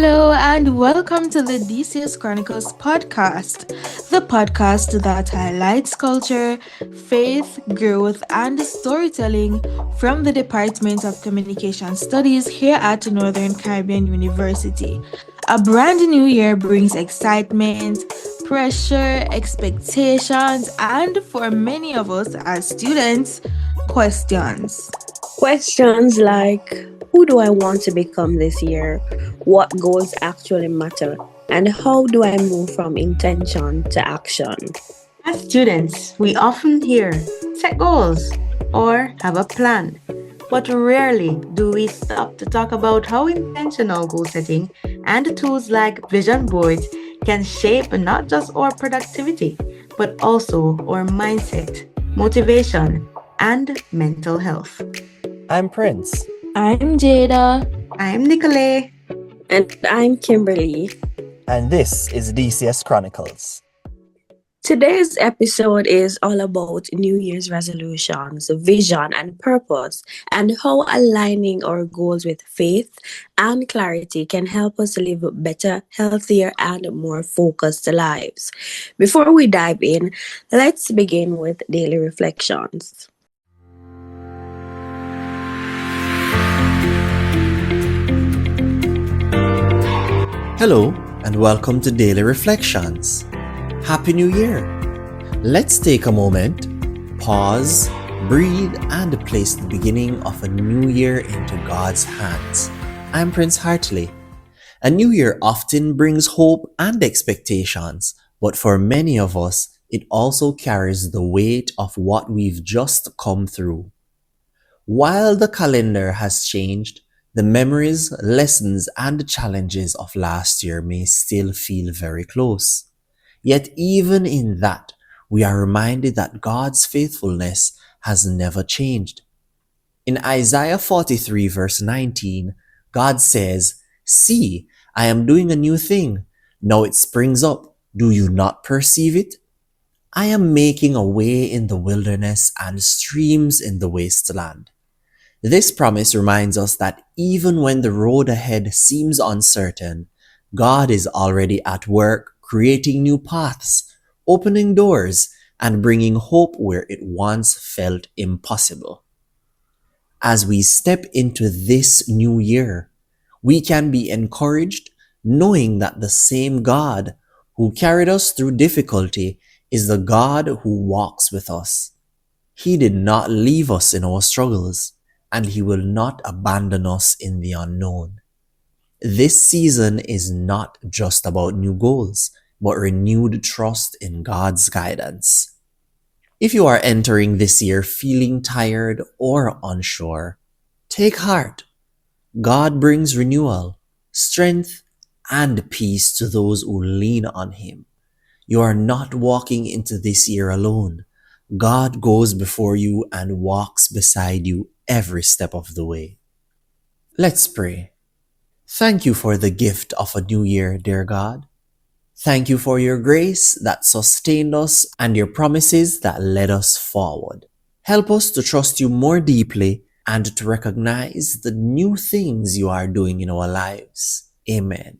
Hello and welcome to the DCS Chronicles podcast, the podcast that highlights culture, faith, growth, and storytelling from the Department of Communication Studies here at Northern Caribbean University. A brand new year brings excitement, pressure, expectations, and for many of us as students, questions. Questions like, who do I want to become this year? What goals actually matter? And how do I move from intention to action? As students, we often hear set goals or have a plan, but rarely do we stop to talk about how intentional goal setting and tools like vision boards can shape not just our productivity, but also our mindset, motivation, and mental health. I'm Prince. I'm Jada. I'm Nicolay. And I'm Kimberly. And this is DCS Chronicles. Today's episode is all about New Year's resolutions, vision, and purpose, and how aligning our goals with faith and clarity can help us live better, healthier, and more focused lives. Before we dive in, let's begin with daily reflections. Hello, and welcome to Daily Reflections. Happy New Year! Let's take a moment, pause, breathe, and place the beginning of a new year into God's hands. I'm Prince Hartley. A new year often brings hope and expectations, but for many of us, it also carries the weight of what we've just come through. While the calendar has changed, the memories, lessons, and challenges of last year may still feel very close. Yet even in that, we are reminded that God's faithfulness has never changed. In Isaiah 43 verse 19, God says, "See, I am doing a new thing. Now it springs up. Do you not perceive it? I am making a way in the wilderness and streams in the wasteland." This promise reminds us that even when the road ahead seems uncertain, God is already at work creating new paths, opening doors, and bringing hope where it once felt impossible. As we step into this new year, we can be encouraged knowing that the same God who carried us through difficulty is the God who walks with us. He did not leave us in our struggles, and He will not abandon us in the unknown. This season is not just about new goals, but renewed trust in God's guidance. If you are entering this year feeling tired or unsure, take heart. God brings renewal, strength, and peace to those who lean on Him. You are not walking into this year alone. God goes before you and walks beside you every step of the way. Let's pray. Thank you for the gift of a new year, dear God. Thank you for your grace that sustained us and your promises that led us forward. Help us to trust you more deeply and to recognize the new things you are doing in our lives. Amen.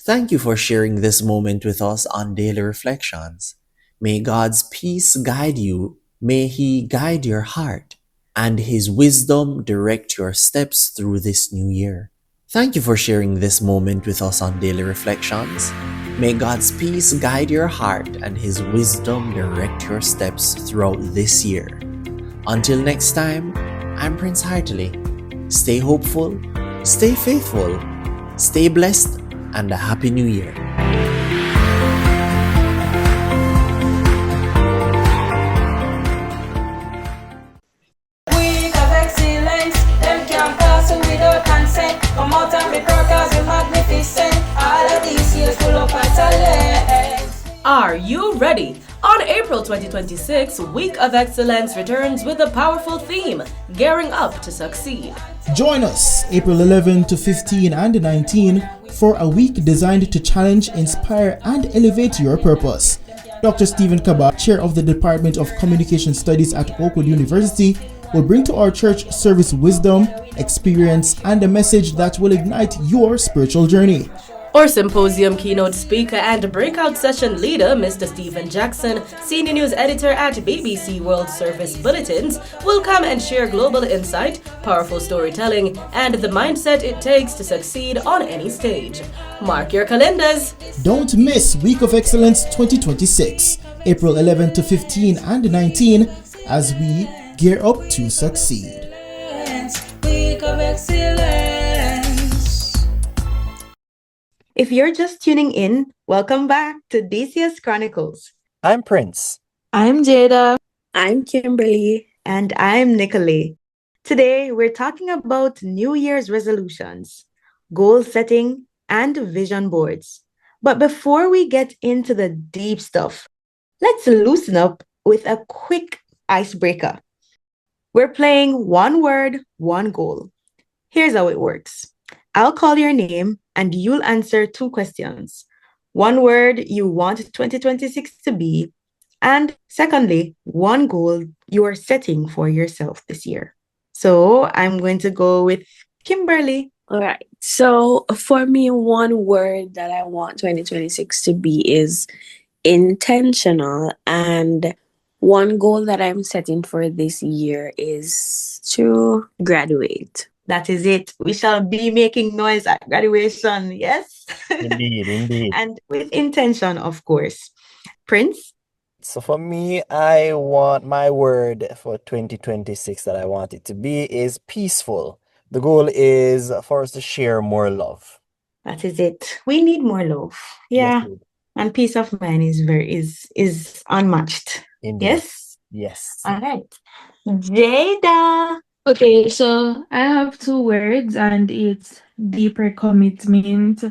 Thank you for sharing this moment with us on Daily Reflections. May God's peace guide you. May He guide your heart, and His wisdom direct your steps through this new year. Thank you for sharing this moment with us on Daily Reflections. May God's peace guide your heart and His wisdom direct your steps throughout this year. Until next time, I'm Prince Hartley. Stay hopeful, stay faithful, stay blessed, and a Happy New Year. Come out and be cause you're magnificent. All of these years full of talent. Are you ready? On April 2026, Week of Excellence returns with a powerful theme, Gearing Up to Succeed. Join us April 11 to 15 and 19 for a week designed to challenge, inspire, and elevate your purpose. Dr. Stephen Kaba, Chair of the Department of Communication Studies at Oakwood University, will bring to our church service wisdom, experience, and a message that will ignite your spiritual journey. Or symposium keynote speaker and breakout session leader, Mr. Stephen Jackson, senior news editor at BBC World Service Bulletins, will come and share global insight, powerful storytelling, and the mindset it takes to succeed on any stage. Mark your calendars. Don't miss Week of Excellence 2026, April 11 to 15 and 19, as we gear up to succeed. Week of Excellence. If you're just tuning in, welcome back to DCS Chronicles. I'm Prince. I'm Jada. I'm Kimberly. And I'm Nicolay. Today, we're talking about New Year's resolutions, goal setting, and vision boards. But before we get into the deep stuff, let's loosen up with a quick icebreaker. We're playing one word, one goal. Here's how it works. I'll call your name and you'll answer two questions. One word you want 2026 to be, and secondly, one goal you are setting for yourself this year. So I'm going to go with Kimberly. All right. So for me, one word that I want 2026 to be is intentional. And one goal that I'm setting for this year is to graduate. That is it. We shall be making noise at graduation. Yes. Indeed. And with intention, of course. Prince? So for me, I want my word for 2026 that I want it to be is peaceful. The goal is for us to share more love. That is it. We need more love. Yeah. Yes, we do. And peace of mind is unmatched. Indeed. Yes. Yes. All right. Jada. Okay, so I have two words, and it's deeper commitment.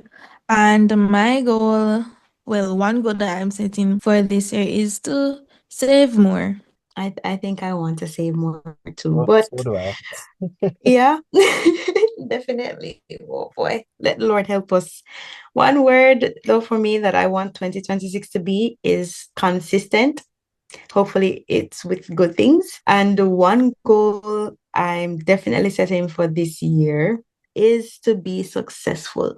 And my goal, well, one goal that I'm setting for this year is to save more. I think I want to save more too, So but do I. yeah, definitely. Oh boy, let the Lord help us. One word though for me that I want 2026 to be is consistent. Hopefully it's with good things. And the one goal I'm definitely setting for this year is to be successful.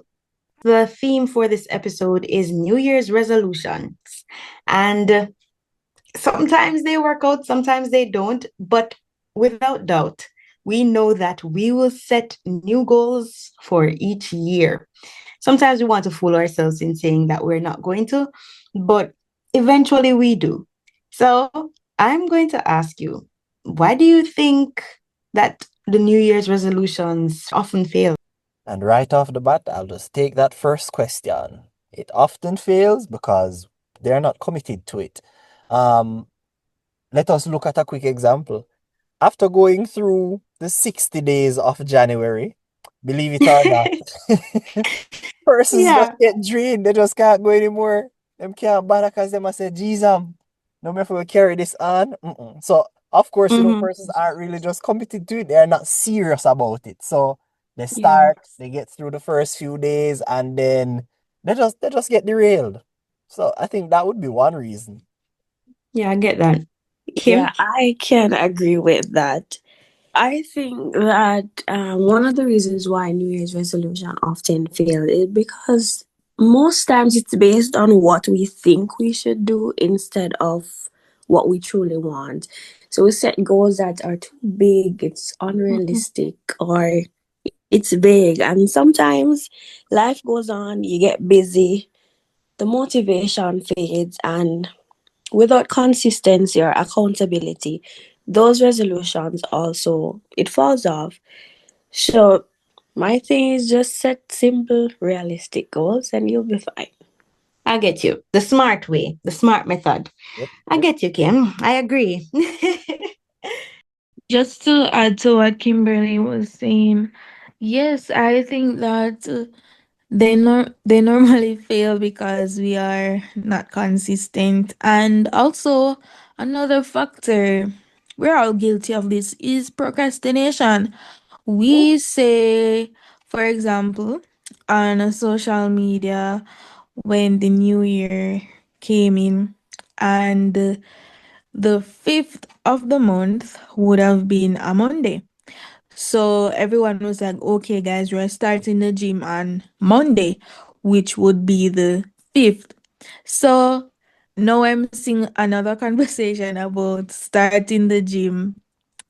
The theme for this episode is New Year's resolutions. And sometimes they work out, sometimes they don't. But without doubt, we know that we will set new goals for each year. Sometimes we want to fool ourselves in saying that we're not going to, but eventually we do. So I'm going to ask you, why do you think that the New Year's resolutions often fail? And right off the bat, I'll just take that first question. It often fails because they're not committed to it. Let us look at a quick example. After going through the 60 days of January, believe it or not, persons Yeah. just get drained. They just can't go anymore. Them can't bother because them say, Jesus, no matter if we carry this on. So, of course, Mhm. persons aren't really just committed to it. They're not serious about it. So, they Yeah. start, they get through the first few days, and then they just get derailed. So, I think that would be one reason. Yeah, I get that. Kim? Yeah, I can agree with that. I think that one of the reasons why New Year's resolution often fail is because most times it's based on what we think we should do instead of what we truly want. So we set goals that are too big, it's unrealistic, or it's vague. And sometimes life goes on, you get busy, the motivation fades, and without consistency or accountability, those resolutions also it falls off. So my thing is just set simple, realistic goals and you'll be fine. I get you. The smart way, the smart method. Yep, I get you, Kim. I agree. Just to add to what Kimberly was saying, yes, I think that they normally fail because we are not consistent. And also another factor, we're all guilty of this, is procrastination. We say, for example, on social media when the new year came in, and the 5th of the month would have been a Monday. So everyone was like, okay, guys, we're starting the gym on Monday. which would be the 5th. So now I'm seeing another conversation about starting the gym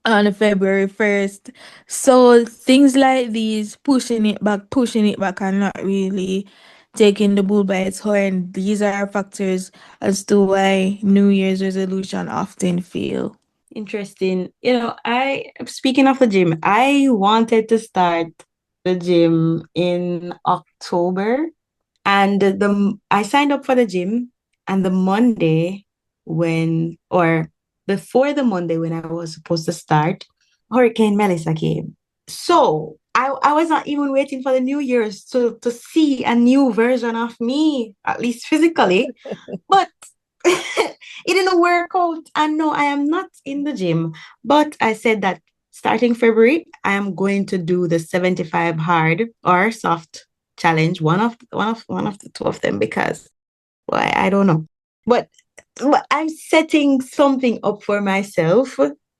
on February 1st. So things like these, pushing it back, and not really taking the bull by its horn, these are factors as to why New Year's resolution often fail. Interesting. Speaking of the gym, I wanted to start the gym in October, and I signed up for the gym, and the Monday or before the Monday when I was supposed to start, Hurricane Melissa came. So I was not even waiting for the New Year's to see a new version of me, at least physically. But it didn't work out. And no, I am not in the gym. But I said that starting February, I am going to do the 75 hard or soft challenge. One of the two of them, because why, I don't know. But I'm setting something up for myself,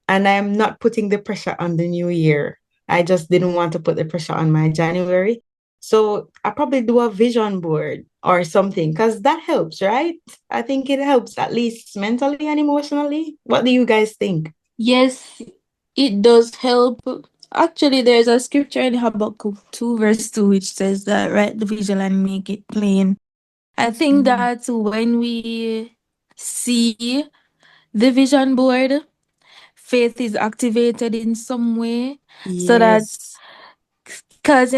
and I'm not putting the pressure on the new year. I just didn't want to put the pressure on my January. So I probably do a vision board or something, because that helps, right? I think it helps, at least mentally and emotionally. What do you guys think? Yes, it does help. Actually, there's a scripture in Habakkuk 2, verse 2, which says that write the vision and make it plain. I think that when we see the vision board, faith is activated in some way. So that, Yes. because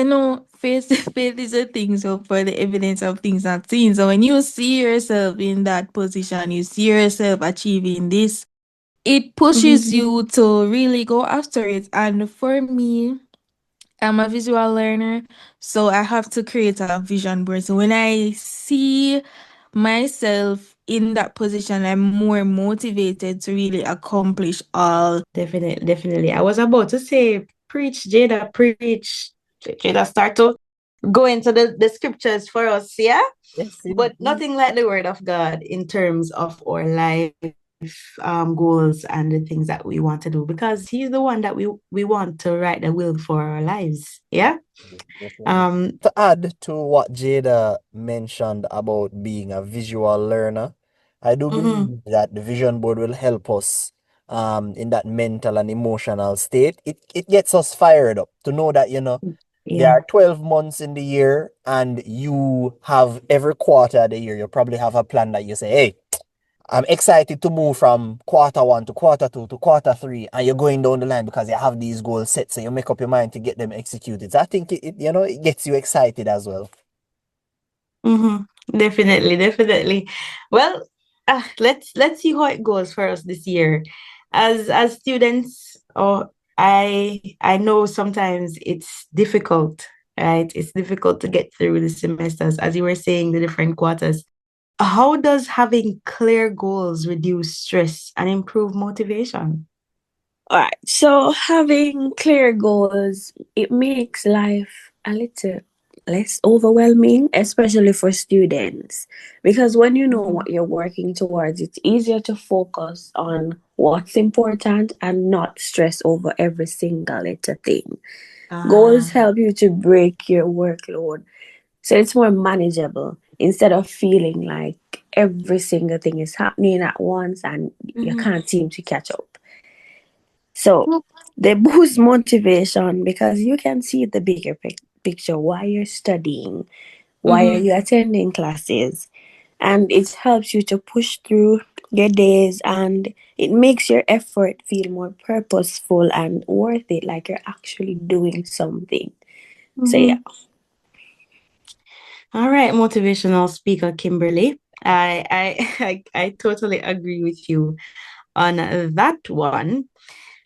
faith, faith is a thing, so for the evidence of things not seen. So when you see yourself in that position, you see yourself achieving this, it pushes you to really go after it. And for me, I'm a visual learner, so I have to create a vision board. So when I see myself in that position, I'm more motivated to really accomplish all. Definitely, definitely. I was about to say, preach, Jada, preach. Jada, start to go into the scriptures for us, yeah? Yes, But nothing like the word of God in terms of our life goals and the things that we want to do, because he's the one that we want to write the will for our lives. Yeah. definitely. To add to what Jada mentioned about being a visual learner, I do believe that the vision board will help us in that mental and emotional state. It gets us fired up to know that, there Yeah. are 12 months in the year, and you have every quarter of the year, you probably have a plan that you say, hey, I'm excited to move from quarter one to quarter two to quarter three, and you're going down the line because you have these goals set. So you make up your mind to get them executed. So I think it gets you excited as well. Definitely, definitely. Well, let's see how it goes for us this year. As students, I know sometimes it's difficult, right? It's difficult to get through the semesters, as you were saying, the different quarters. How does having clear goals reduce stress and improve motivation? All right. So having clear goals, it makes life a little less overwhelming, especially for students. Because when you know what you're working towards, it's easier to focus on what's important and not stress over every single little thing. Goals help you to break your workload, so it's more manageable instead of feeling like every single thing is happening at once and you can't seem to catch up. So they boost motivation because you can see the bigger picture, why you're studying, why are you attending classes, and it helps you to push through your days, and it makes your effort feel more purposeful and worth it, like you're actually doing something. So yeah. All right, motivational speaker Kimberly. I totally agree with you on that one.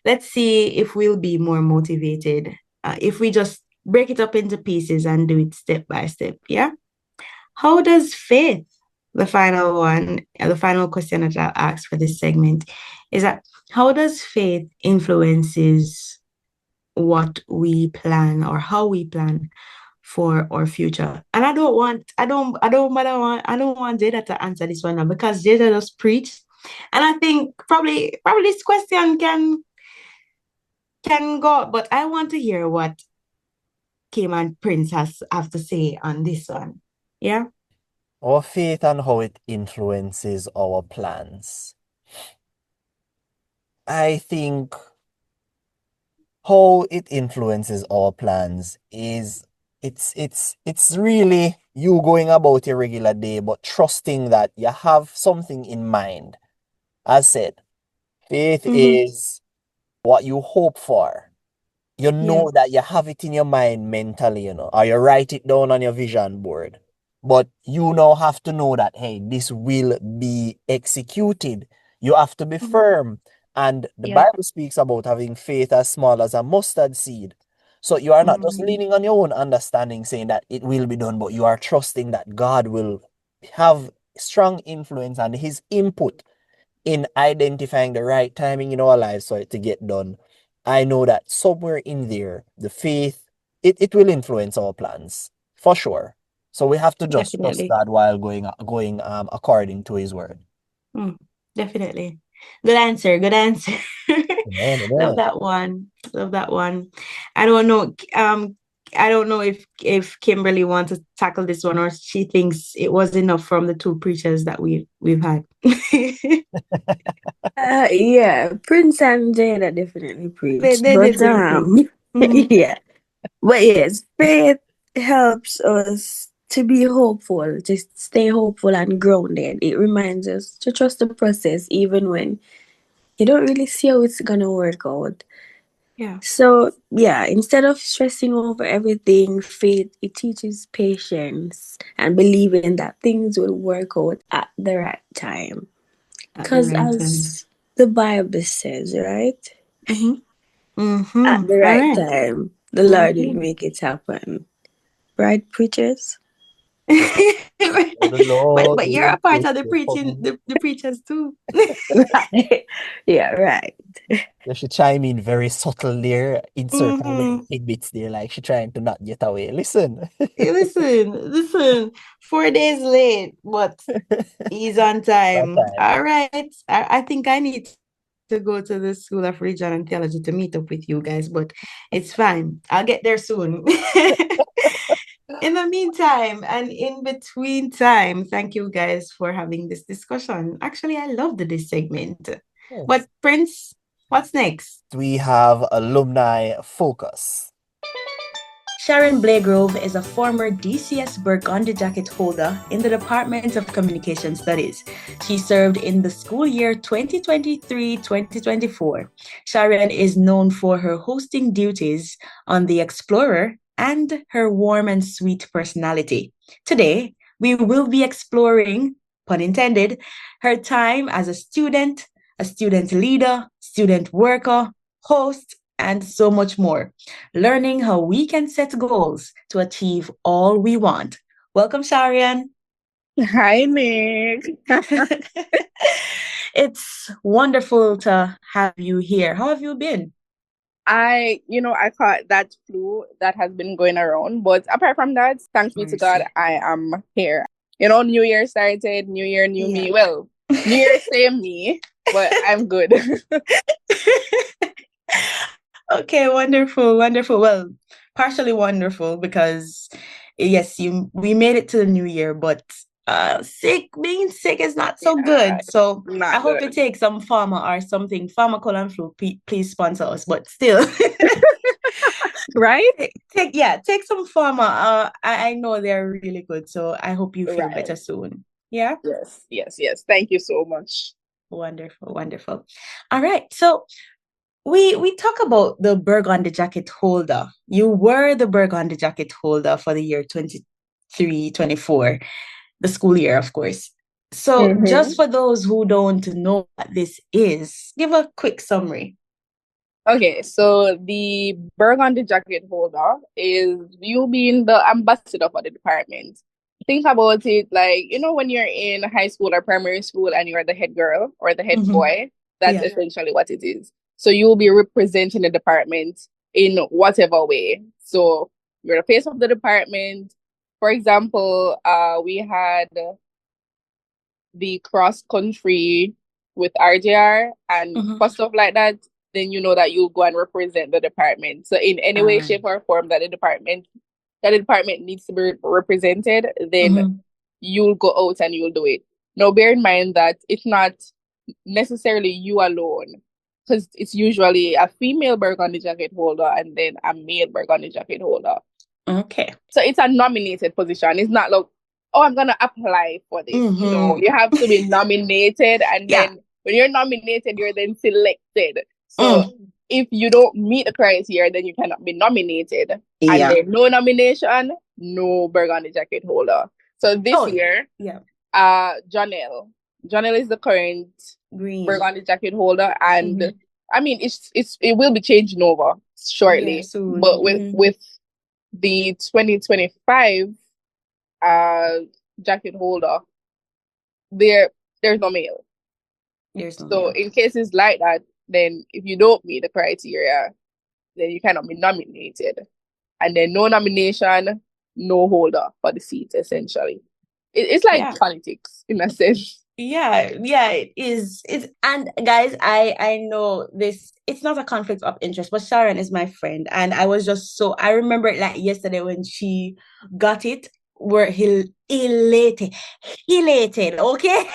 Let's see if we'll be more motivated if we just break it up into pieces and do it step by step. Yeah. How does faith, the final one, the final question that I'll ask for this segment is that how does faith influences what we plan or how we plan for our future? And I don't want Jada to answer this one now, because Jada just preached. And I think probably this question can go, but I want to hear what Kim and Prince have to say on this one. Yeah. Our faith and how it influences our plans. I think how it influences our plans is it's really you going about your regular day, but trusting that you have something in mind. As said, faith Mm-hmm. is what you hope for. You Yeah. know that you have it in your mind mentally, or you write it down on your vision board. But you now have to know that, hey, this will be executed. You have to be Mhm. firm. And the Yeah. Bible speaks about having faith as small as a mustard seed. So you are not just Mm-hmm. leaning on your own understanding, saying that it will be done, but you are trusting that God will have strong influence and his input in identifying the right timing in our lives for it to get done. I know that somewhere in there, the faith, it will influence our plans for sure. So we have to just trust Definitely. God while going according to his word. Mm, definitely. Good answer. Good answer. Amen, Love amen. that one. Love that one. I don't know. I don't know if Kimberly wants to tackle this one or she thinks it was enough from the two preachers that we've had. Yeah, Prince and Jada definitely preached, They but did really preach. Mhm. yeah, but yes, faith helps us to be hopeful, to stay hopeful and grounded. It reminds us to trust the process even when you don't really see how it's gonna work out. Yeah. So yeah, instead of stressing over everything, faith it teaches patience and believing that things will work out at the right time. At the Because right time. as the Bible says, right? Mm-hmm. At Mm-hmm. the All right right. time, the Lord will Mm-hmm. make it happen. Right, preachers? Oh, the Lord But you're will a part make of the it preaching, happen. the preachers too. Right. Yeah, right. Yeah, she chime in very subtle there, insert her little Mm-hmm. tidbits there, like she trying to not get away. Listen. Hey, listen. 4 days late, but he's on That time. time. All right. I think I need to go to the School of Religion and Theology to meet up with you guys, but it's fine. I'll get there soon. In the meantime, and in between time, thank you guys for having this discussion. Actually, I loved this segment. But Yes. Prince, what's next? We have alumni focus. Sharon Blagrove is a former DCS Burgundy Jacket holder in the Department of Communication Studies. She served in the school year 2023-2024. Sharon is known for her hosting duties on The Explorer and her warm and sweet personality. Today, we will be exploring, pun intended, her time as a student leader, student worker, host, and so much more, learning how we can set goals to achieve all we want. Welcome, Sharian. Hi, Nick. It's wonderful to have you here. How have you been? I caught that flu that has been going around, but apart from that, thanks be to God, Mercy. I am here. New Year started, New Year, new Yeah. me. Well, New Year, same me, but I'm good. Okay, wonderful, wonderful. Well, partially wonderful because yes, we made it to the new year, but being sick is not so Yeah, good. So I not hope you good. take some pharma or something, pharma colon flu. Please sponsor us, but still. Right? Take some pharma. I know they're really good, so I hope you feel Right. better soon. Yeah, Yes, yes, yes. Thank you so much. wonderful, wonderful. All right, so we talk about the Burgundy jacket holder. You were the Burgundy jacket holder for the year 23-24, the school year, of course. So Mm-hmm. just for those who don't know what this is, give a quick summary. Okay, so the burgundy jacket holder is you being the ambassador for the department. Think about it like, when you're in high school or primary school and you're the head girl or the head Mm-hmm. boy, that's Yeah. essentially what it is. So you'll be representing the department in whatever way. So you're the face of the department. For example, we had the cross country with RJR and Mm-hmm. for stuff like that, then you know that you'll go and represent the department. So in any All way, right. shape, or form that the department that the department needs to be represented, then you'll go out and you'll do it. Now, bear in mind that it's not necessarily you alone, because it's usually a female burgundy jacket holder and then a male burgundy jacket holder. Okay. So it's a nominated position. It's not like, oh, I'm gonna apply for this. No, you have to be nominated, and then when you're nominated, you're then selected. So if you don't meet the criteria, then you cannot be nominated. And then no nomination, no burgundy jacket holder. So this year, Janelle is the current green burgundy jacket holder, and I mean it will be changing over shortly. soon. But with the 2025 jacket holder, there's no male. So in cases like that, then if you don't meet the criteria, then you cannot be nominated. And then no nomination, no holder for the seat, essentially. It's like politics in a sense. It is. And guys, I know this, it's not a conflict of interest, but Sharon is my friend, and I was just so, I remember it like yesterday when she got it. We're elated, okay?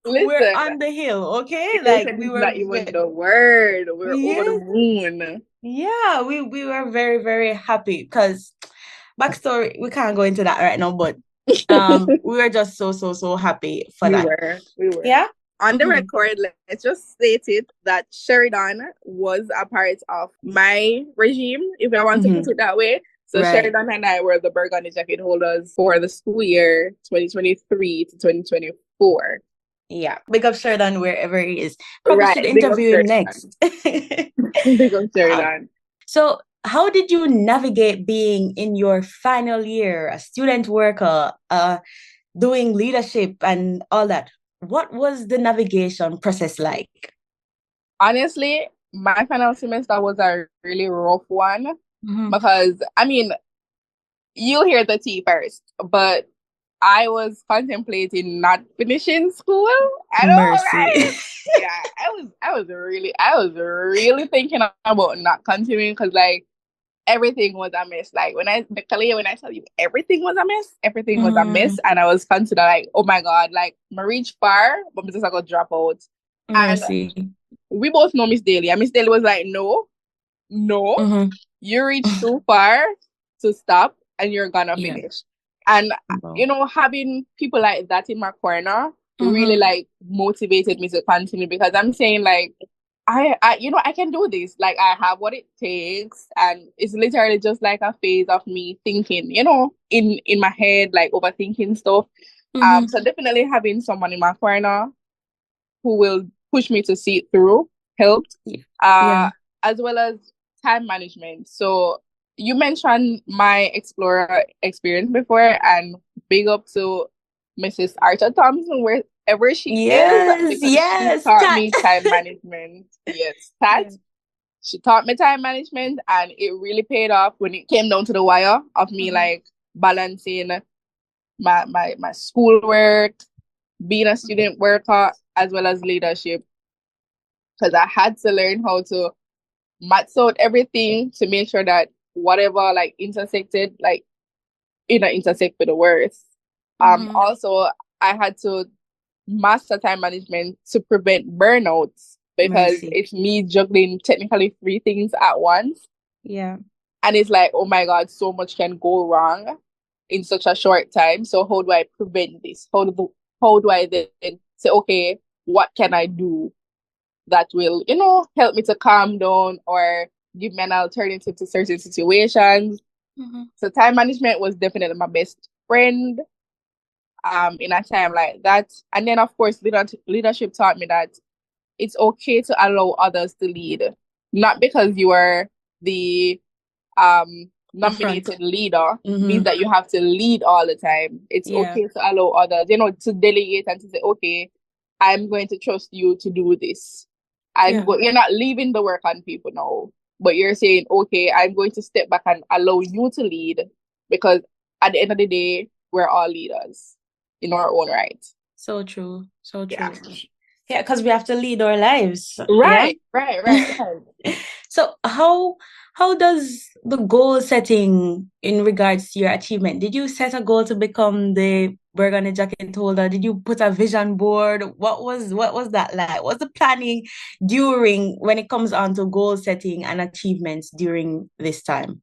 We're on the hill, okay? Like we were not even the word. We're over the moon. Yeah, we were very, very happy because backstory, we can't go into that right now, but we were just so happy for that. We were. Yeah. On the record, let's just state it that Sheridan was a part of my regime, if I want to put it that way. So Sheridan and I were the burgundy jacket holders for the school year 2023 to 2024. Yeah, big up Sheridan wherever he is. Probably should interview him next. Big up Sheridan. So how did you navigate being in your final year, a student worker, doing leadership and all that? What was the navigation process like? Honestly, my final semester was a really rough one because, I mean, you'll hear the tea first, but I was contemplating not finishing school. I know, right? Yeah, I was really thinking about not continuing because, like, everything was a mess. Like when I tell you everything was a mess, and I was considered like, oh my god, like I reached far, but I'm just gonna drop out. And we both know Miss Daly, and Miss Daly was like, no, you reached too far to stop, and you're gonna finish. And you know, having people like that in my corner really like motivated me to continue, because I'm saying like, I you know, I can do this. Like I have what it takes, and it's literally just like a phase of me thinking, you know, in my head, like overthinking stuff. So definitely having someone in my corner who will push me to see it through helped. As well as time management. So you mentioned my Explorer experience before, and big up to Mrs. Arthur Thompson, wherever she is. She taught me time management. She taught me time management, and it really paid off when it came down to the wire of me like balancing my schoolwork, being a student worker, as well as leadership. Because I had to learn how to max out everything to make sure that whatever like intersected, like intersect with the worst. Also, I had to master time management to prevent burnouts, because it's me juggling technically 3 things at once. Yeah. And it's like, oh my God, so much can go wrong in such a short time. So how do I prevent this? How do I then say, okay, what can I do that will, you know, help me to calm down or give me an alternative to certain situations? So time management was definitely my best friend in a time like that. And then, of course, leadership taught me that it's okay to allow others to lead. Not because you are the nominated leader means that you have to lead all the time. It's okay to allow others, you know, to delegate and to say, okay, I'm going to trust you to do this. You're not leaving the work on people now, but you're saying, okay, I'm going to step back and allow you to lead, because at the end of the day, we're all leaders in our own right. So true. So true. Yeah, because we have to lead our lives. Right. So how does the goal setting in regards to your achievement? Did you set a goal to become the burgundy jacket holder? Did you put a vision board? What was that like? What's the planning during when it comes on to goal setting and achievements during this time?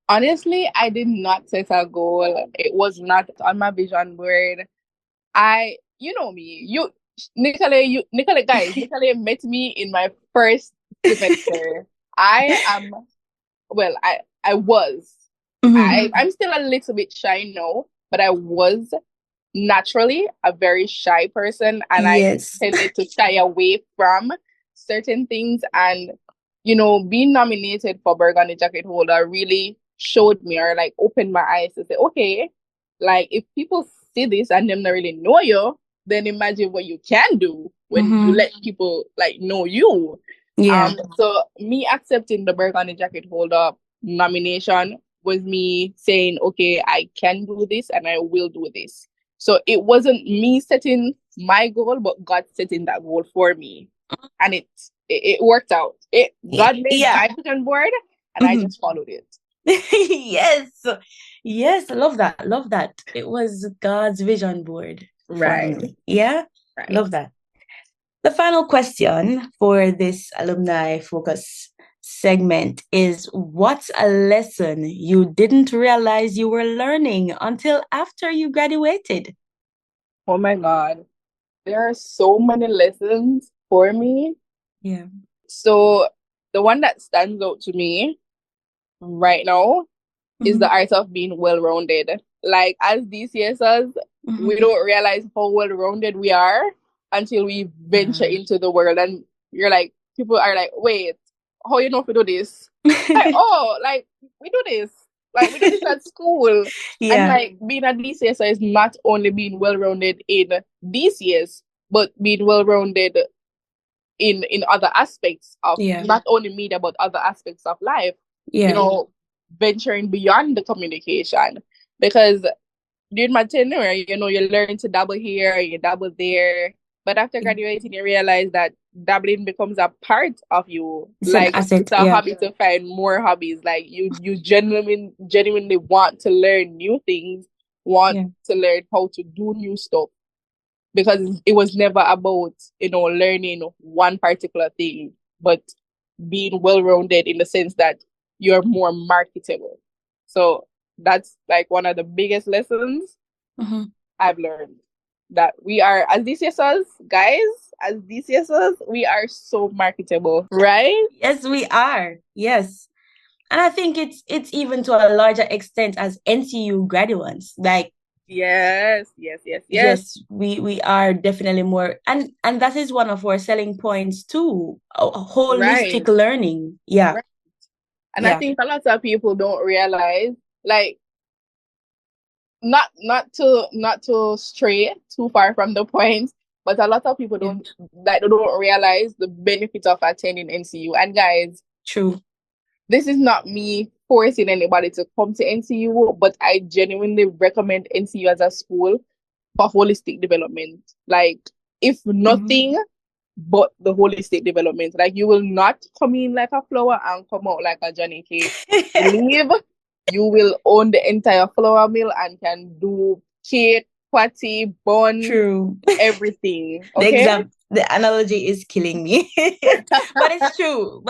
Honestly, I did not set a goal. It was not on my vision board. You know me, Nicola met me in my first semester. I am, well, I was. I'm still a little bit shy now, but I was naturally a very shy person, and I Yes. tended to shy away from certain things. And being nominated for Burgundy Jacket Holder really showed me, or like opened my eyes to say, okay, like if people see this and them not really know you, then imagine what you can do when you let people like know you. Yeah. So me accepting the Burgundy Jacket Holder nomination was me saying, okay, I can do this and I will do this. So it wasn't me setting my goal, but God setting that goal for me, and it worked out. God made my vision board, and I just followed it. Yes. Yes, I love that. Love that. It was God's vision board for Right. me. Yeah. Right. Love that. The final question for this alumni focus segment is, what's a lesson you didn't realize you were learning until after you graduated? Oh my God. There are so many lessons for me. Yeah. So the one that stands out to me right now is the art of being well-rounded. Like as DCSers, we don't realize how well-rounded we are until we venture into the world, and you're like, people are like, wait, how you know if we do this? Like, oh, like we do this. Like we do this at school. And like being a DCSer is not only being well-rounded in DCS, but being well-rounded in other aspects of not only media but other aspects of life. Venturing beyond the communication, because during my tenure, you learn to dabble here, you dabble there, but after graduating, you realize that dabbling becomes a part of you. It's an like asset, it's a hobby to find more hobbies. Like you genuinely want to learn new things, want to learn how to do new stuff, because it was never about learning one particular thing, but being well-rounded in the sense that you're more marketable. So that's like one of the biggest lessons I've learned, that we are, as DCSers, we are so marketable, right? Yes, we are. Yes. And I think it's even to a larger extent as NCU graduates. Like yes, we are definitely more, and that is one of our selling points too. Holistic learning. Yeah. Right. And I think a lot of people don't realize, like, not to stray too far from the point, but a lot of people don't realize the benefit of attending NCU. And guys, true, this is not me forcing anybody to come to NCU, but I genuinely recommend NCU as a school for holistic development. Like, if nothing but the holistic development. Like, you will not come in like a flower and come out like a Johnny Cake. Leave, you will own the entire flour mill and can do cake, patty, bun, everything. Okay? The analogy is killing me. But it's true.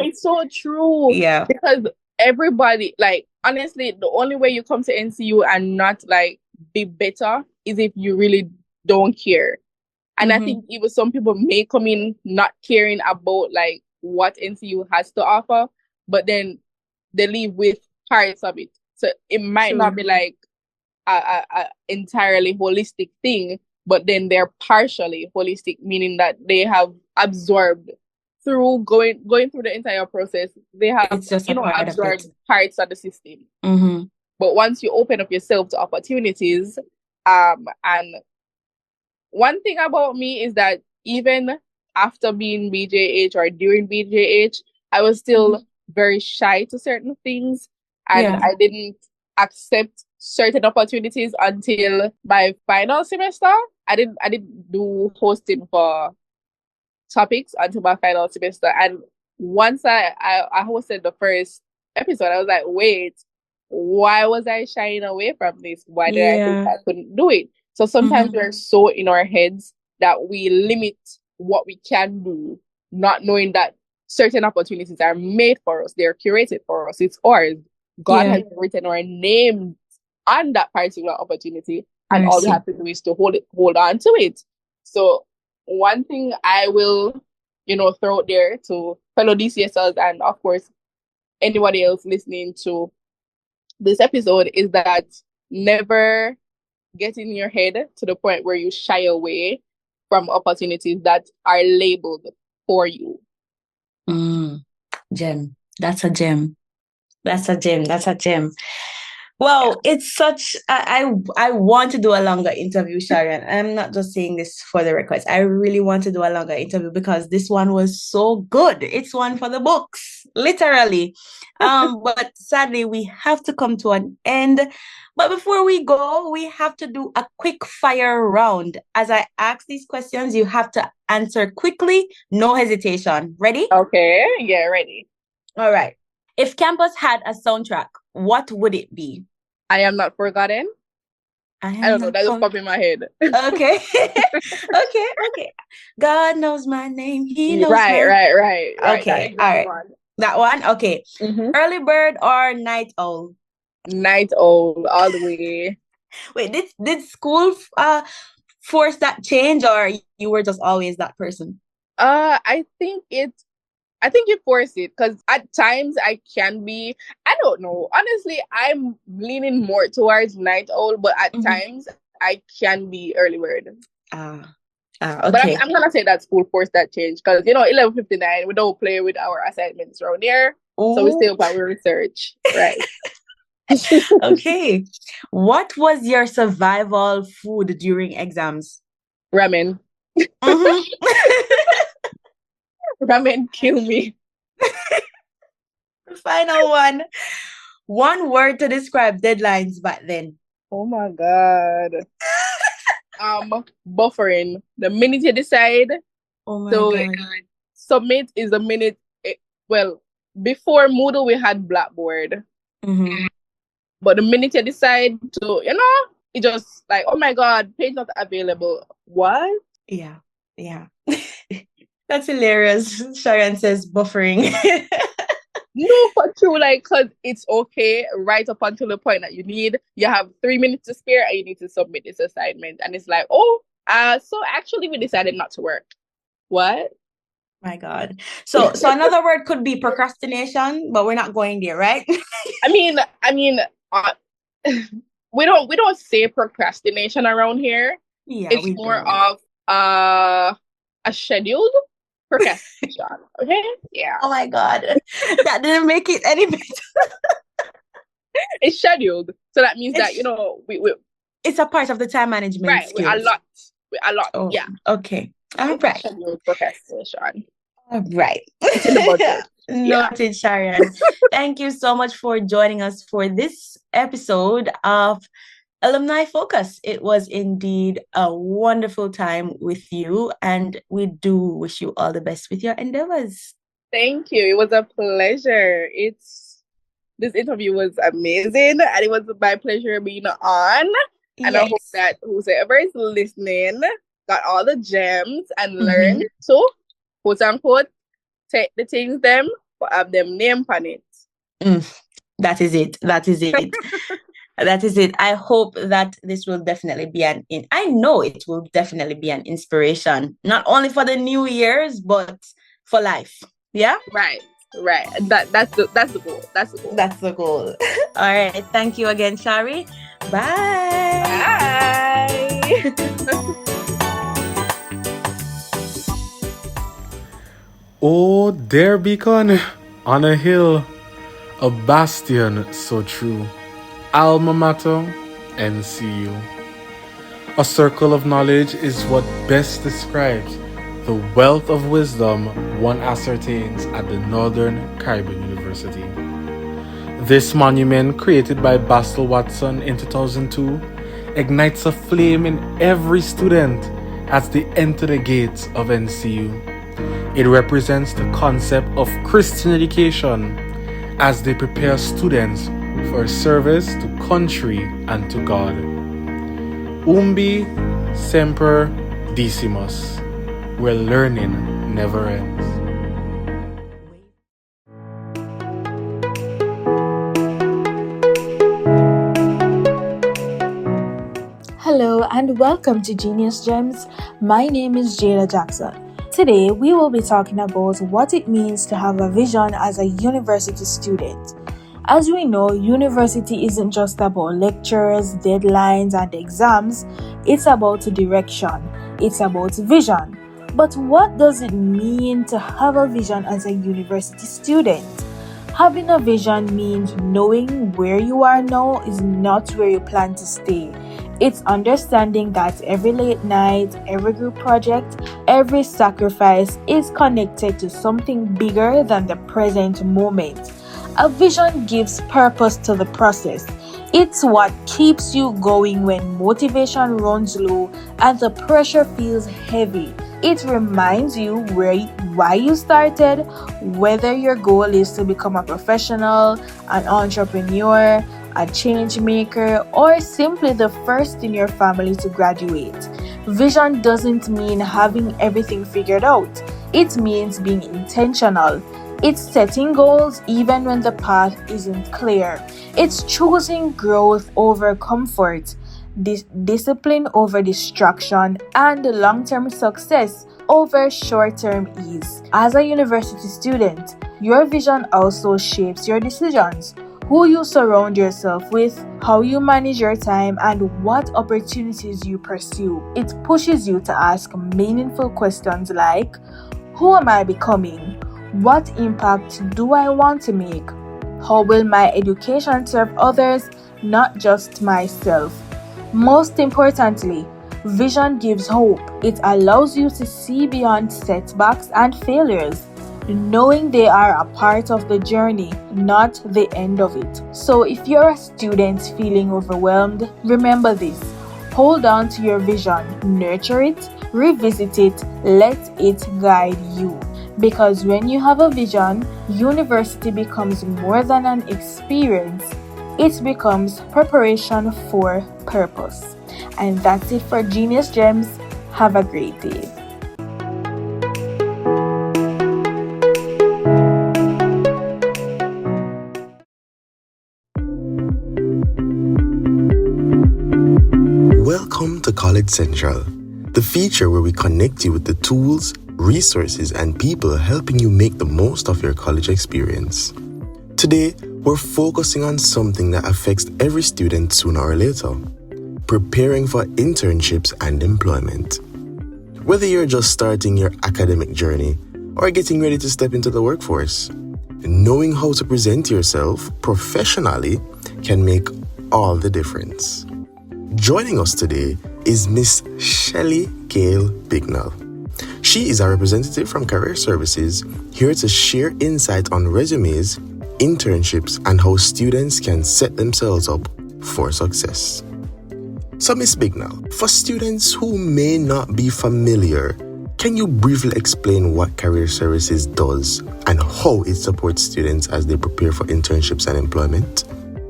It's so true. Yeah. Because everybody, like, honestly, the only way you come to NCU and not like be better is if you really don't care. And I think even some people may come in not caring about like what NCU has to offer, but then they leave with parts of it. So it might not be like a entirely holistic thing, but then they're partially holistic, meaning that they have absorbed through going through the entire process. They have absorbed parts of the system. But once you open up yourself to opportunities, and one thing about me is that even after being BJH or during BJH, I was still very shy to certain things, and I didn't accept certain opportunities until my final semester. I didn't do hosting for topics until my final semester, and once I hosted the first episode, I was like, wait, why was I shying away from this? Why did I think Yeah. I couldn't do it? So sometimes we're so in our heads that we limit what we can do, not knowing that certain opportunities are made for us, they're curated for us, it's ours. God Yeah. has written our name on that particular opportunity, and all we Mercy. have to do is to hold on to it. So one thing I will, throw out there to fellow DCSers and of course anybody else listening to this episode is that never get in your head to the point where you shy away from opportunities that are labeled for you. Gem. That's a gem. That's a gem. That's a gem. Well, it's such. I want to do a longer interview, Sharon. I'm not just saying this for the records. I really want to do a longer interview because this one was so good. It's one for the books, literally. But sadly, we have to come to an end. But before we go, we have to do a quick fire round. As I ask these questions, you have to answer quickly, no hesitation. Ready? Okay, yeah, ready. All right. If campus had a soundtrack, what would it be? I Am Not Forgotten. I don't know, that just popped in my head. Okay. okay. God knows my name. He knows right. Okay, all right. That one? Okay. Early bird or night owl? Night owl, all the way. Wait, did school force that change, or you were just always that person? I think you force it because at times I can be, I don't know. Honestly, I'm leaning more towards night owl, but at times I can be early bird. Okay. But I'm gonna say that school forced that change because 11:59 we don't play with our assignments around here, so we stay up and we research, right? Okay. What was your survival food during exams? Ramen. Ramen kill me. Final one. One word to describe deadlines back then. Oh my God. Buffering. The minute you decide God. Submit is the minute. Before Moodle we had Blackboard. But the minute you decide to, it just like, oh my God, page not available. What? Yeah. That's hilarious. Sharon says buffering. No, but true, because it's okay right up until the point that you have 3 minutes to spare and you need to submit this assignment. And it's like, so actually we decided not to work. What? My God. So another word could be procrastination, but we're not going there, right? I mean, we don't say procrastination around here. Yeah, it's more of a scheduled procrastination. Okay? Yeah. Oh my God. That didn't make it any better. It's scheduled. So that means that, we it's a part of the time management. Right. Skills. We a lot. Oh, yeah. Okay. All right. Scheduled procrastination. All right. It's in the budget. Noted, Sharon. Thank you so much for joining us for this episode of Alumni Focus. It was indeed a wonderful time with you, and we do wish you all the best with your endeavors. Thank you. It was a pleasure. This interview was amazing, and it was my pleasure being on. And yes. I hope that whoever is listening got all the gems and learned to, quote unquote, take the things them, but have them name on it. That is it. That is it. I hope that this will definitely be I know it will definitely be an inspiration, not only for the New Year's, but for life. Yeah? Right. That's the goal. That's the goal. All right. Thank you again, Shari. Bye. Oh, there beacon on a hill, a bastion so true. Alma mater, NCU. A circle of knowledge is what best describes the wealth of wisdom one ascertains at the Northern Caribbean University. This monument, created by Basil Watson in 2002, ignites a flame in every student as they enter the gates of NCU. It represents the concept of Christian education as they prepare students for service to country and to God. Umbi semper decimus, where learning never ends. Hello and welcome to Genius Gems. My name is Jada Jackson. Today we will be talking about what it means to have a vision as a university student. As we know, university isn't just about lectures, deadlines, and exams. It's about direction. It's about vision. But what does it mean to have a vision as a university student? Having a vision means knowing where you are now is not where you plan to stay. It's understanding that every late night, every group project, every sacrifice is connected to something bigger than the present moment. A vision gives purpose to the process. It's what keeps you going when motivation runs low and the pressure feels heavy. It reminds you why you started, whether your goal is to become a professional, an entrepreneur, a change maker, or simply the first in your family to graduate. Vision doesn't mean having everything figured out. It means being intentional. It's setting goals even when the path isn't clear. It's choosing growth over comfort, discipline over distraction, and long-term success over short-term ease. As a university student, your vision also shapes your decisions. Who you surround yourself with, how you manage your time, and what opportunities you pursue. It pushes you to ask meaningful questions like, who am I becoming? What impact do I want to make? How will my education serve others, not just myself? Most importantly, vision gives hope. It allows you to see beyond setbacks and failures, knowing they are a part of the journey, not the end of it. So if you're a student feeling overwhelmed, remember this. Hold on to your vision, nurture it, revisit it, let it guide you. Because when you have a vision, university becomes more than an experience. It becomes preparation for purpose. And that's it for Genius Gems. Have a great day. Welcome to College Central, the feature where we connect you with the tools, resources, and people helping you make the most of your college experience. Today, we're focusing on something that affects every student sooner or later: preparing for internships and employment. Whether you're just starting your academic journey or getting ready to step into the workforce, knowing how to present yourself professionally can make all the difference. Joining us today is Miss Shelley Gale Bignall. She is a representative from Career Services, here to share insight on resumes, internships, and how students can set themselves up for success. So Miss Bignall, for students who may not be familiar, can you briefly explain what Career Services does and how it supports students as they prepare for internships and employment?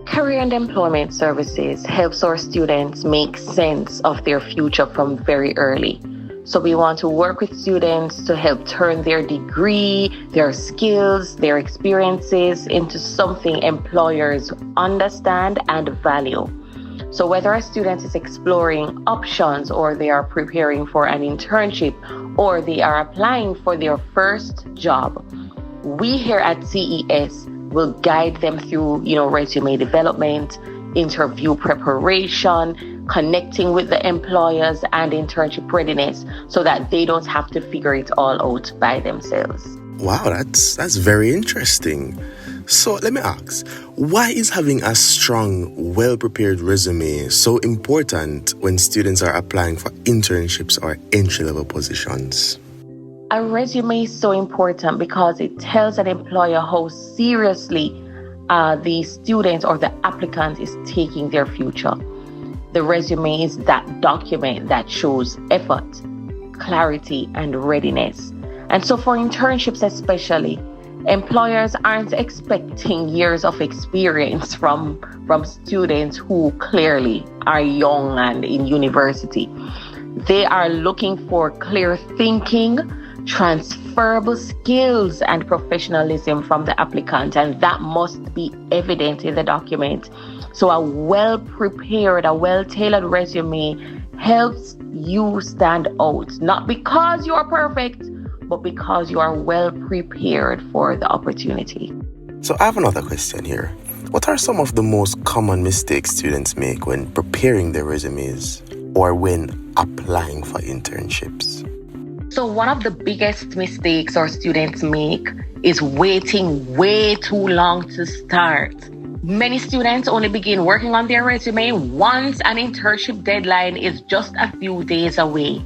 Career and Employment Services helps our students make sense of their future from very early. So we want to work with students to help turn their degree, their skills, their experiences into something employers understand and value. So whether a student is exploring options, or they are preparing for an internship, or they are applying for their first job, we here at CES will guide them through, resume development, interview preparation, connecting with the employers, and internship readiness, so that they don't have to figure it all out by themselves. Wow, that's very interesting. So let me ask, why is having a strong, well-prepared resume so important when students are applying for internships or entry-level positions? A resume is so important because it tells an employer how seriously the student or the applicant is taking their future. The resume is that document that shows effort, clarity, and readiness. And so for internships especially, employers aren't expecting years of experience from students who clearly are young and in university. They are looking for clear thinking, transferable skills, and professionalism from the applicant, and that must be evident in the document. So a well-prepared, a well-tailored resume helps you stand out, not because you are perfect, but because you are well prepared for the opportunity. So I have another question here. What are some of the most common mistakes students make when preparing their resumes or when applying for internships? So one of the biggest mistakes our students make is waiting way too long to start. Many students only begin working on their resume once an internship deadline is just a few days away.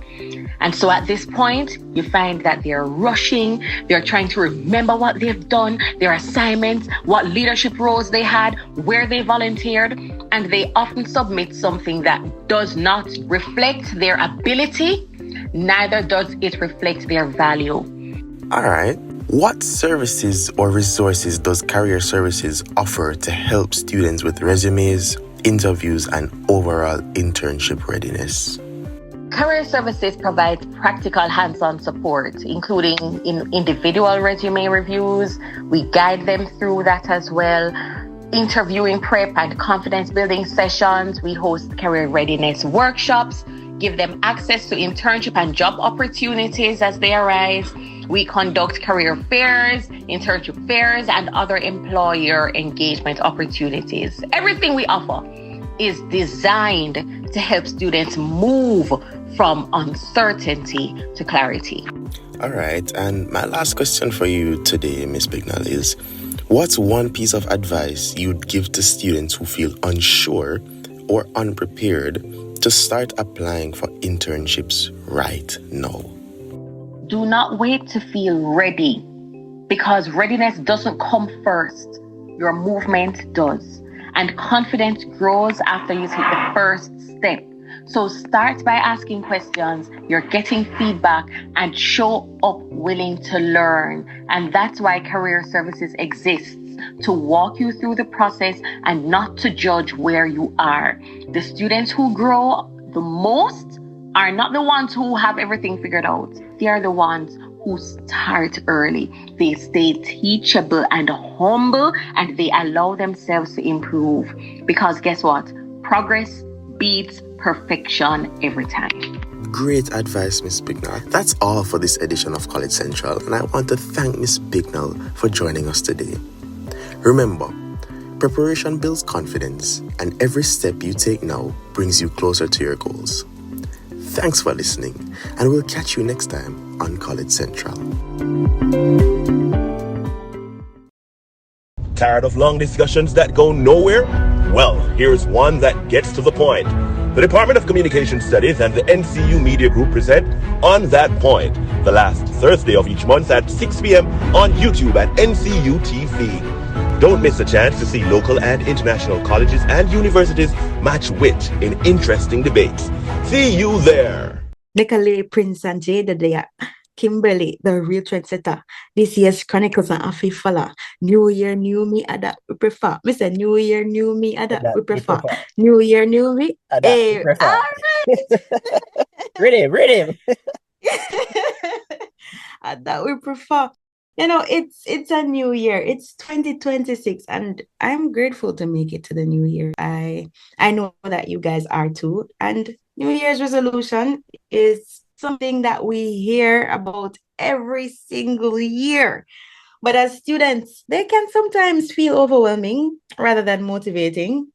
And so at this point, you find that they're rushing, they're trying to remember what they've done, their assignments, what leadership roles they had, where they volunteered, and they often submit something that does not reflect their ability, neither does it reflect their value. All right. What services or resources does Career Services offer to help students with resumes, interviews, and overall internship readiness? Career Services provides practical hands-on support, including in individual resume reviews. We guide them through that as well. Interviewing prep and confidence building sessions. We host career readiness workshops, give them access to internship and job opportunities as they arise. We conduct career fairs, internship fairs, and other employer engagement opportunities. Everything we offer is designed to help students move from uncertainty to clarity. All right. And my last question for you today, Ms. Bignall, is what's one piece of advice you'd give to students who feel unsure or unprepared to start applying for internships right now? Do not wait to feel ready, because readiness doesn't come first. Your movement does. And confidence grows after you take the first step. So start by asking questions, you're getting feedback, and show up willing to learn. And that's why Career Services exists, to walk you through the process and not to judge where you are. The students who grow the most are not the ones who have everything figured out. They are the ones who start early. They stay teachable and humble, and they allow themselves to improve. Because guess what? Progress beats perfection every time. Great advice, Ms. Bignall. That's all for this edition of College Central, and I want to thank Ms. Bignall for joining us today. Remember, preparation builds confidence, and every step you take now brings you closer to your goals. Thanks for listening, and we'll catch you next time on College Central. Tired of long discussions that go nowhere? Well, here's one that gets to the point. The Department of Communication Studies and the NCU Media Group present On That Point, the last Thursday of each month at 6 p.m. on YouTube at NCU TV. Don't miss a chance to see local and international colleges and universities match wit in interesting debates. See you there. Nicolay, Prince, and Jada, they are Kimberly, the real trendsetter. DCS Chronicles and Afi Fala. New Year, new me, that we prefer. Mr. New Year, new me, that we prefer. New Year, new me. Hey, all right. Rhythm. That we prefer. You know, it's a new year. It's 2026, and I'm grateful to make it to the new year. I know that you guys are too. And New Year's resolution is something that we hear about every single year. But as students, they can sometimes feel overwhelming rather than motivating.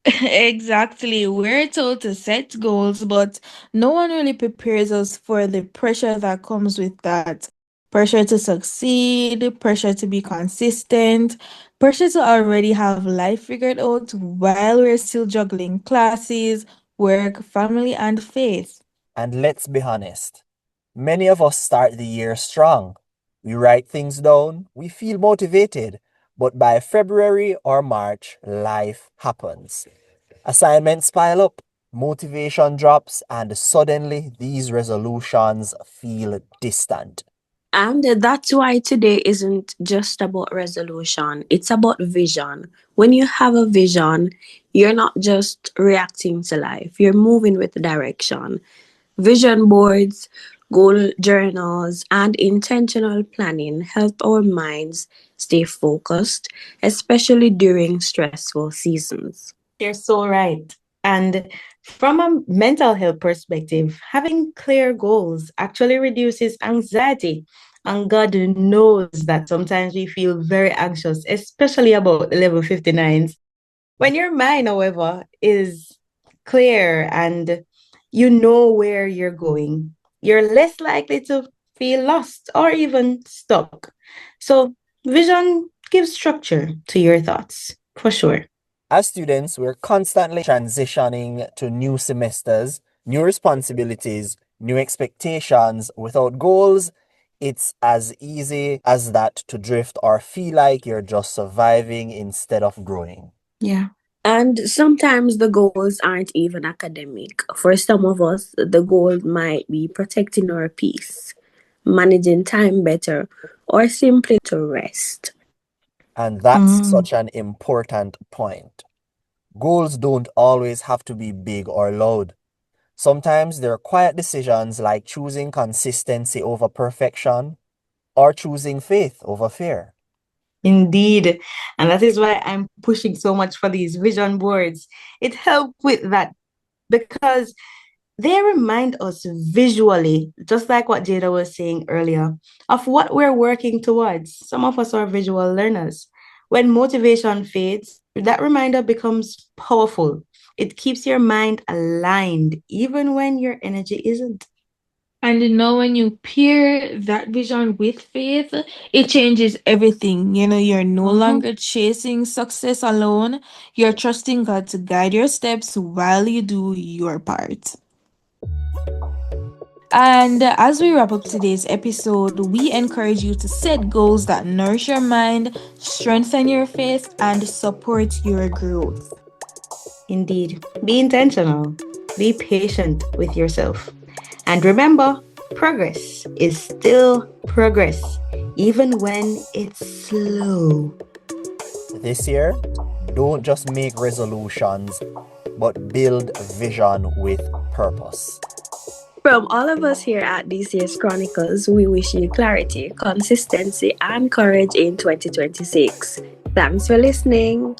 Exactly. We're told to set goals, but no one really prepares us for the pressure that comes with that. Pressure to succeed, pressure to be consistent, pressure to already have life figured out while we're still juggling classes, work, family, and faith. And let's be honest, many of us start the year strong. We write things down, we feel motivated, but by February or March, life happens. Assignments pile up, motivation drops, and suddenly these resolutions feel distant. And that's why today isn't just about resolution, it's about vision. When you have a vision, you're not just reacting to life, you're moving with direction. Vision boards, goal journals, and intentional planning help our minds stay focused, especially during stressful seasons. You're so right. And from a mental health perspective, having clear goals actually reduces anxiety. And God knows that sometimes we feel very anxious, especially about the level 59s. When your mind, however, is clear and you know where you're going, you're less likely to feel lost or even stuck. So, vision gives structure to your thoughts, for sure. As students, we're constantly transitioning to new semesters, new responsibilities, new expectations. Without goals, it's as easy as that to drift or feel like you're just surviving instead of growing. Yeah. And sometimes the goals aren't even academic. For some of us, the goal might be protecting our peace, managing time better, or simply to rest. And that's such an important point. Goals don't always have to be big or loud. Sometimes they're quiet decisions like choosing consistency over perfection or choosing faith over fear. Indeed. And that is why I'm pushing so much for these vision boards. It helps with that because they remind us visually, just like what Jada was saying earlier, of what we're working towards. Some of us are visual learners. When motivation fades, that reminder becomes powerful. It keeps your mind aligned, even when your energy isn't. And when you pair that vision with faith, it changes everything. You're no longer chasing success alone, you're trusting God to guide your steps while you do your part. And as we wrap up today's episode, we encourage you to set goals that nourish your mind, strengthen your faith, and support your growth. Indeed, be intentional, be patient with yourself. And remember, progress is still progress, even when it's slow. This year, don't just make resolutions, but build vision with purpose. From all of us here at DCS Chronicles, we wish you clarity, consistency, and courage in 2026. Thanks for listening.